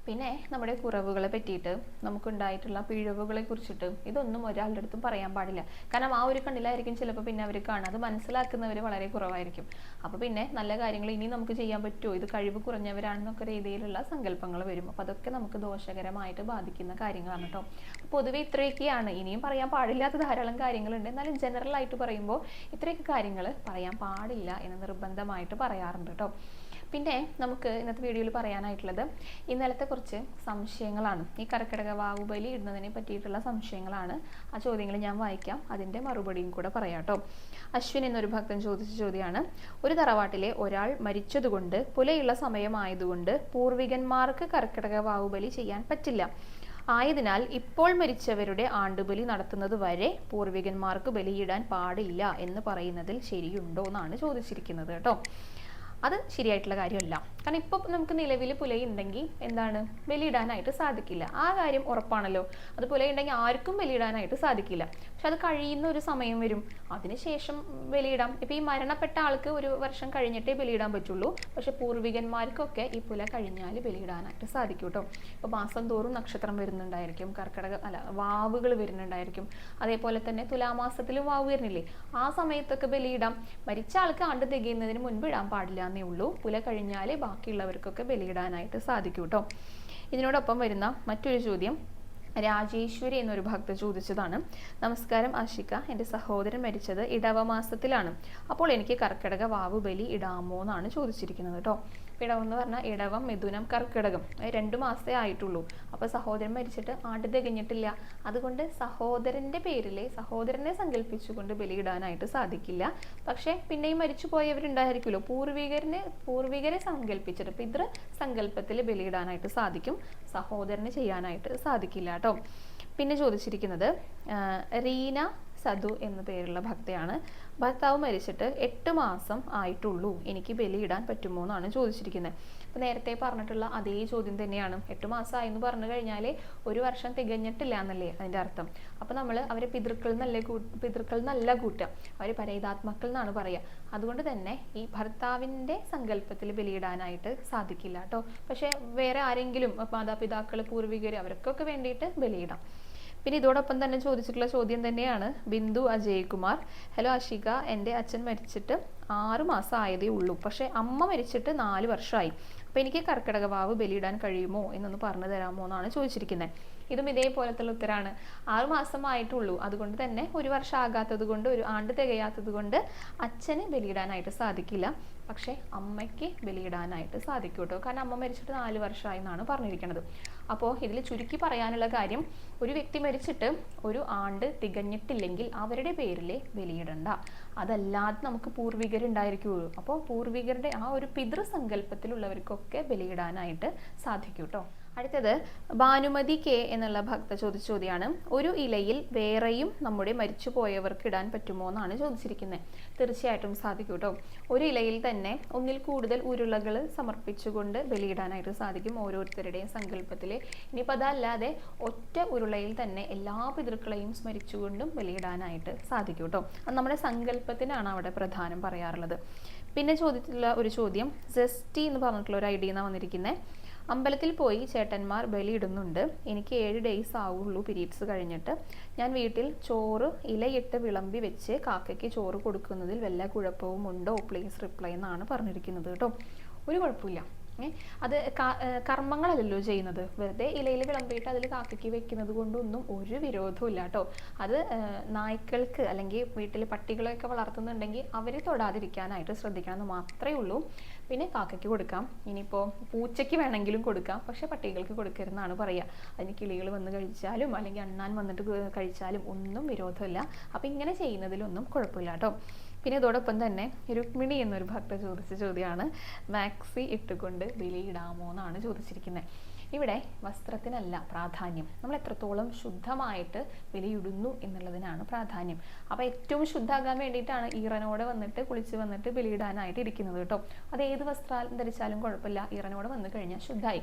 A: പിന്നെ നമ്മുടെ കുറവുകളെ പറ്റിയിട്ട്, നമുക്കുണ്ടായിട്ടുള്ള പിഴവുകളെ കുറിച്ചിട്ട് ഇതൊന്നും ഒരാളുടെ അടുത്തും പറയാൻ പാടില്ല. കാരണം ആ ഒരു കണ്ണിലായിരിക്കും ചിലപ്പോൾ പിന്നെ അവർ കാണുക. അത് മനസ്സിലാക്കുന്നവർ വളരെ കുറവായിരിക്കും. അപ്പോൾ പിന്നെ നല്ല കാര്യങ്ങൾ ഇനി നമുക്ക് ചെയ്യാൻ പറ്റുമോ, ഇത് കഴിവ് കുറഞ്ഞവരാണെന്നൊക്കെ രീതിയിലുള്ള സങ്കല്പങ്ങൾ വരും. അപ്പോൾ അതൊക്കെ നമുക്ക് ദോഷകരമായിട്ട് ബാധിക്കുന്ന കാര്യങ്ങളാണ് കേട്ടോ. പൊതുവെ ഇത്രയൊക്കെയാണ്. ഇനിയും പറയാൻ പാടില്ലാത്ത ധാരാളം കാര്യങ്ങളുണ്ട്. എന്നാലും ജനറൽ ആയിട്ട് പറയുമ്പോൾ ഇത്രയൊക്കെ കാര്യങ്ങൾ പറയാൻ പാടില്ല എന്ന് നിർബന്ധമായിട്ട് പറയാറുണ്ട് കേട്ടോ. പിന്നെ നമുക്ക് ഇന്നത്തെ വീഡിയോയിൽ പറയാനായിട്ടുള്ളത് ഇന്നലത്തെ കുറച്ച് സംശയങ്ങളാണ്. ഈ കർക്കിടക വാവുബലി ഇടുന്നതിനെ പറ്റിയിട്ടുള്ള സംശയങ്ങളാണ്. ആ ചോദ്യങ്ങൾ ഞാൻ വായിക്കാം, അതിൻ്റെ മറുപടിയും കൂടെ പറയാം കേട്ടോ. അശ്വിൻ എന്നൊരു ഭക്തൻ ചോദിച്ച ചോദ്യമാണ്: ഒരു തറവാട്ടിലെ ഒരാൾ മരിച്ചതുകൊണ്ട് പുലയുള്ള സമയമായതുകൊണ്ട് പൂർവികന്മാർക്ക് കർക്കിടക വാവുബലി ചെയ്യാൻ പറ്റില്ല. ആയതിനാൽ ഇപ്പോൾ മരിച്ചവരുടെ ആണ്ടുബലി നടത്തുന്നത് വരെ പൂർവികന്മാർക്ക് ബലിയിടാൻ പാടില്ല എന്ന് പറയുന്നതിൽ ശരിയുണ്ടോ എന്നാണ് ചോദിച്ചിരിക്കുന്നത് കേട്ടോ. അത് ശരിയായിട്ടുള്ള കാര്യമല്ല. കാരണം ഇപ്പോൾ നമുക്ക് നിലവിൽ പുലയുണ്ടെങ്കിൽ എന്താണ്, ബലിയിടാനായിട്ട് സാധിക്കില്ല. ആ കാര്യം ഉറപ്പാണല്ലോ. അത് പുലയുണ്ടെങ്കിൽ ആർക്കും ബലിയിടാനായിട്ട് സാധിക്കില്ല. പക്ഷെ അത് കഴിയുന്ന ഒരു സമയം വരും, അതിനുശേഷം ബലിയിടാം. ഇപ്പം ഈ മരണപ്പെട്ട ആൾക്ക് ഒരു വർഷം കഴിഞ്ഞിട്ടേ ബലിയിടാൻ പറ്റുള്ളൂ. പക്ഷെ പൂർവികന്മാർക്കൊക്കെ ഈ പുല കഴിഞ്ഞാൽ ബലിയിടാനായിട്ട് സാധിക്കും കേട്ടോ. ഇപ്പോൾ മാസം തോറും നക്ഷത്രം വരുന്നുണ്ടായിരിക്കും, വാവുകൾ വരുന്നുണ്ടായിരിക്കും. അതേപോലെ തന്നെ തുലാമാസത്തിലും വാവ് വരുന്നില്ലേ, ആ സമയത്തൊക്കെ ബലിയിടാം. മരിച്ച ആൾക്ക് ആണ്ട് തികയുന്നതിന് മുൻപ് ഇടാൻ പാടില്ല എന്നേ ഉള്ളൂ. പുല കഴിഞ്ഞാൽ ബാക്കിയുള്ളവർക്കൊക്കെ ബലിയിടാനായിട്ട് സാധിക്കും കേട്ടോ. ഇതിനോടൊപ്പം വരുന്ന മറ്റൊരു ചോദ്യം രാജേശ്വരി എന്നൊരു ഭക്ത ചോദിച്ചതാണ്: നമസ്കാരം ആഷിക, എൻ്റെ സഹോദരൻ മരിച്ചത് ഇടവമാസത്തിലാണ്. അപ്പോൾ എനിക്ക് കർക്കിടക വാവ് ബലി ഇടാമോ എന്നാണ് ചോദിച്ചിരിക്കുന്നത് കേട്ടോ. ഇടവം എന്ന് പറഞ്ഞാൽ ഇടവം, മിഥുനം, കർക്കിടകം 2 മാസമേ ആയിട്ടുള്ളൂ. അപ്പോൾ സഹോദരൻ മരിച്ചിട്ട് ആണ്ട് തികഞ്ഞിട്ടില്ല. അതുകൊണ്ട് സഹോദരൻ്റെ പേരിലെ സഹോദരനെ സങ്കല്പിച്ചുകൊണ്ട് ബലിയിടാനായിട്ട് സാധിക്കില്ല. പക്ഷേ പിന്നെയും മരിച്ചു പോയവരുണ്ടായിരിക്കുമല്ലോ, പൂർവികരെ സങ്കല്പിച്ചിട്ട് പിതൃ സങ്കല്പത്തിൽ ബലിയിടാനായിട്ട് സാധിക്കും. സഹോദരന് ചെയ്യാനായിട്ട് സാധിക്കില്ല കേട്ടോ. പിന്നെ ചോദിച്ചിരിക്കുന്നത് റീന സധു എന്ന പേരുള്ള ഭക്തയാണ്. ഭർത്താവ് മരിച്ചിട്ട് 8 മാസം ആയിട്ടുള്ളൂ, എനിക്ക് ബലിയിടാൻ പറ്റുമോ എന്നാണ് ചോദിച്ചിരിക്കുന്നത്. അപ്പോൾ നേരത്തെ പറഞ്ഞിട്ടുള്ള അതേ ചോദ്യം തന്നെയാണ്. 8 മാസമായി എന്ന് പറഞ്ഞു കഴിഞ്ഞാൽ ഒരു വർഷം തികഞ്ഞിട്ടില്ല എന്നല്ലേ അതിൻ്റെ അർത്ഥം. അപ്പോൾ നമ്മൾ അവരെ പിതൃക്കൾ നല്ല കൂട്ടുക, അവർ പരേതാത്മക്കൾ എന്നാണ് പറയുക. അതുകൊണ്ട് തന്നെ ഈ ഭർത്താവിൻ്റെ സങ്കല്പത്തിൽ ബലിയിടാനായിട്ട് സാധിക്കില്ല കേട്ടോ. പക്ഷേ വേറെ ആരെങ്കിലും മാതാപിതാക്കൾ, പൂർവികർ, അവർക്കൊക്കെ വേണ്ടിയിട്ട് ബലിയിടാം. പിന്നെ ഇതോടൊപ്പം തന്നെ ചോദിച്ചിട്ടുള്ള ചോദ്യം തന്നെയാണ് ബിന്ദു അജയ് കുമാർ. ഹലോ ആഷിക, എൻ്റെ അച്ഛൻ മരിച്ചിട്ട് 6 മാസം ആയതേ ഉള്ളൂ. പക്ഷേ അമ്മ മരിച്ചിട്ട് 4 വർഷമായി. അപ്പോൾ എനിക്ക് കർക്കിടക വാവ് ബലിയിടാൻ കഴിയുമോ എന്നൊന്ന് പറഞ്ഞു തരാമോ എന്നാണ് ചോദിച്ചിരിക്കുന്നത്. ഇതും ഇതേപോലത്തുള്ള ഉത്തരാണ്. 6 മാസമായിട്ടുള്ളൂ. അതുകൊണ്ട് തന്നെ ഒരു വർഷം ആകാത്തത് കൊണ്ട്, ഒരു ആണ്ട് തികയാത്തത് കൊണ്ട് അച്ഛന് ബലിയിടാനായിട്ട് സാധിക്കില്ല. പക്ഷേ അമ്മയ്ക്ക് ബലിയിടാനായിട്ട് സാധിക്കും കേട്ടോ. കാരണം അമ്മ മരിച്ചിട്ട് 4 വർഷമായി എന്നാണ് പറഞ്ഞിരിക്കുന്നത്. അപ്പോൾ ഇതിൽ ചുരുക്കി പറയാനുള്ള കാര്യം, ഒരു വ്യക്തി മരിച്ചിട്ട് ഒരു ആണ്ട് തികഞ്ഞിട്ടില്ലെങ്കിൽ അവരുടെ പേരിൽ ബലിയിടണ്ട. അതല്ലാതെ നമുക്ക് പൂർവികരുണ്ടായിരിക്കുള്ളൂ. അപ്പോൾ പൂർവികരുടെ ആ ഒരു പിതൃസങ്കല്പത്തിലുള്ളവർക്കൊക്കെ ബലിയിടാനായിട്ട് സാധിക്കും കേട്ടോ. അടുത്തത് ഭാനുമതി കെ എന്നുള്ള ഭക്ത ചോദിച്ച ചോദ്യമാണ്: ഒരു ഇലയിൽ വേറെയും നമ്മുടെ മരിച്ചു പോയവർക്ക് ഇടാൻ പറ്റുമോ എന്നാണ് ചോദിച്ചിരിക്കുന്നത്. തീർച്ചയായിട്ടും സാധിക്കും കേട്ടോ. ഒരു ഇലയിൽ തന്നെ ഒന്നിൽ കൂടുതൽ ഉരുളകൾ സമർപ്പിച്ചുകൊണ്ട് ബലിയിടാനായിട്ട് സാധിക്കും, ഓരോരുത്തരുടെയും സങ്കല്പത്തിൽ. ഇനിയിപ്പോൾ അതല്ലാതെ ഒറ്റ ഉരുളയിൽ തന്നെ എല്ലാ പിതൃക്കളെയും സ്മരിച്ചുകൊണ്ടും ബലിയിടാനായിട്ട് സാധിക്കും കേട്ടോ. അത് നമ്മുടെ സങ്കല്പത്തിനാണ് അവിടെ പ്രധാനം പറയാറുള്ളത്. പിന്നെ ചോദിച്ചിട്ടുള്ള ഒരു ചോദ്യം ജസ്റ്റി എന്ന് പറഞ്ഞിട്ടുള്ള ഒരു ഐഡിയ എന്നാണ് വന്നിരിക്കുന്നത്. അമ്പലത്തിൽ പോയി ചേട്ടന്മാർ ബലിയിടുന്നുണ്ട്. എനിക്ക് 7 ഡേയ്സ് ആവുള്ളൂ പീരീഡ്സ് കഴിഞ്ഞിട്ട്. ഞാൻ വീട്ടിൽ ചോറ് ഇലയിട്ട് വിളമ്പി വെച്ച് കാക്കയ്ക്ക് ചോറ് കൊടുക്കുന്നതിൽ വല്ല കുഴപ്പവും ഉണ്ടോ? പ്ലീസ് റിപ്ലൈ എന്നാണ് പറഞ്ഞിരിക്കുന്നത് കേട്ടോ. ഒരു കുഴപ്പമില്ല. അത് കർമ്മങ്ങളല്ലല്ലോ ചെയ്യുന്നത്. വെറുതെ ഇലയിൽ വിളമ്പിയിട്ട് അതിൽ കാക്കയ്ക്ക് വെക്കുന്നത് കൊണ്ടൊന്നും ഒരു വിരോധവും ഇല്ല കേട്ടോ. അത് നായ്ക്കൾക്ക് അല്ലെങ്കിൽ വീട്ടിൽ പട്ടികളെയൊക്കെ വളർത്തുന്നുണ്ടെങ്കിൽ അവർ തൊടാതിരിക്കാനായിട്ട് ശ്രദ്ധിക്കണം എന്ന് മാത്രമേ ഉള്ളൂ. പിന്നെ കാക്കയ്ക്ക് കൊടുക്കാം, ഇനിയിപ്പോൾ പൂച്ചയ്ക്ക് വേണമെങ്കിലും കൊടുക്കാം, പക്ഷേ പട്ടികൾക്ക് കൊടുക്കരുതെന്നാണ് പറയുക. അതിന് കിളികൾ വന്ന് കഴിച്ചാലും അല്ലെങ്കിൽ അണ്ണാൻ വന്നിട്ട് കഴിച്ചാലും ഒന്നും വിരോധമില്ല. അപ്പം ഇങ്ങനെ ചെയ്യുന്നതിലൊന്നും കുഴപ്പമില്ല കേട്ടോ. പിന്നെ ഇതോടൊപ്പം തന്നെ രുക്മിണി എന്നൊരു ഭക്ത ചോദിച്ച ചോദ്യമാണ്, മാക്സി ഇട്ടുകൊണ്ട് ബലിയിടാമോ എന്നാണ് ചോദിച്ചിരിക്കുന്നത്. ഇവിടെ വസ്ത്രത്തിനല്ല പ്രാധാന്യം, നമ്മൾ എത്രത്തോളം ശുദ്ധമായിട്ട് ബലിയിടുന്നു എന്നുള്ളതിനാണ് പ്രാധാന്യം. അപ്പോൾ ഏറ്റവും ശുദ്ധമാകാൻ വേണ്ടിയിട്ടാണ് ഈറനോടെ വന്നിട്ട് കുളിച്ച് വന്നിട്ട് ബലിയിടാനായിട്ട് ഇരിക്കുന്നത് കേട്ടോ. അത് ഏത് വസ്ത്രം ധരിച്ചാലും കുഴപ്പമില്ല, ഈറനോടെ വന്നു കഴിഞ്ഞാൽ ശുദ്ധമായി.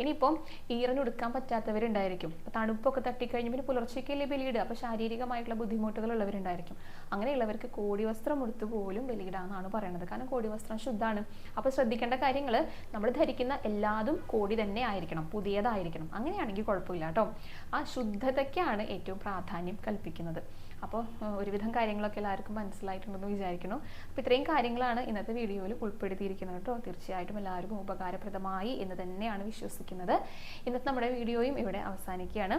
A: ഇനിയിപ്പം ഈറനൊടുക്കാൻ പറ്റാത്തവരുണ്ടായിരിക്കും, തണുപ്പൊക്കെ തട്ടിക്കഴിഞ്ഞ് പിന്നെ പുലർച്ചയ്ക്കല്ലേ ബലിയിടുക, അപ്പോൾ ശാരീരികമായിട്ടുള്ള ബുദ്ധിമുട്ടുകൾ ഉള്ളവരുണ്ടായിരിക്കും. അങ്ങനെയുള്ളവർക്ക് കോടി വസ്ത്രം ഉടുത്ത് പോലും ബലിയിടാന്നാണ് പറയുന്നത്, കാരണം കോടി വസ്ത്രം ശുദ്ധമാണ്. അപ്പോൾ ശ്രദ്ധിക്കേണ്ട കാര്യങ്ങൾ, നമ്മൾ ധരിക്കുന്ന എല്ലാതും കോടി തന്നെ ആയിരിക്കണം, പുതിയതായിരിക്കണം. അങ്ങനെയാണെങ്കിൽ കുഴപ്പമില്ല കേട്ടോ. ആ ശുദ്ധതയ്ക്കാണ് ഏറ്റവും പ്രാധാന്യം കൽപ്പിക്കുന്നത്. അപ്പോൾ ഒരുവിധം കാര്യങ്ങളൊക്കെ എല്ലാവർക്കും മനസ്സിലായിട്ടുണ്ടെന്ന് വിചാരിക്കുന്നു. അപ്പോൾ ഇത്രയും കാര്യങ്ങളാണ് ഇന്നത്തെ വീഡിയോയിൽ ഉൾപ്പെടുത്തിയിരിക്കുന്നത് കേട്ടോ. തീർച്ചയായിട്ടും എല്ലാവർക്കും ഉപകാരപ്രദമായി എന്ന് തന്നെയാണ് വിശ്വസിക്കുന്നത്. ഇന്നത്തെ നമ്മുടെ വീഡിയോയും ഇവിടെ അവസാനിക്കുകയാണ്.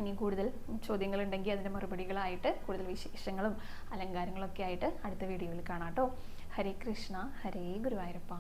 A: ഇനി കൂടുതൽ ചോദ്യങ്ങളുണ്ടെങ്കിൽ അതിൻ്റെ മറുപടികളായിട്ട് കൂടുതൽ വിശേഷങ്ങളും അലങ്കാരങ്ങളൊക്കെ ആയിട്ട് അടുത്ത വീഡിയോയിൽ കാണാം കേട്ടോ. ഹരേ കൃഷ്ണ, ഹരേ ഗുരുവായൂരപ്പ.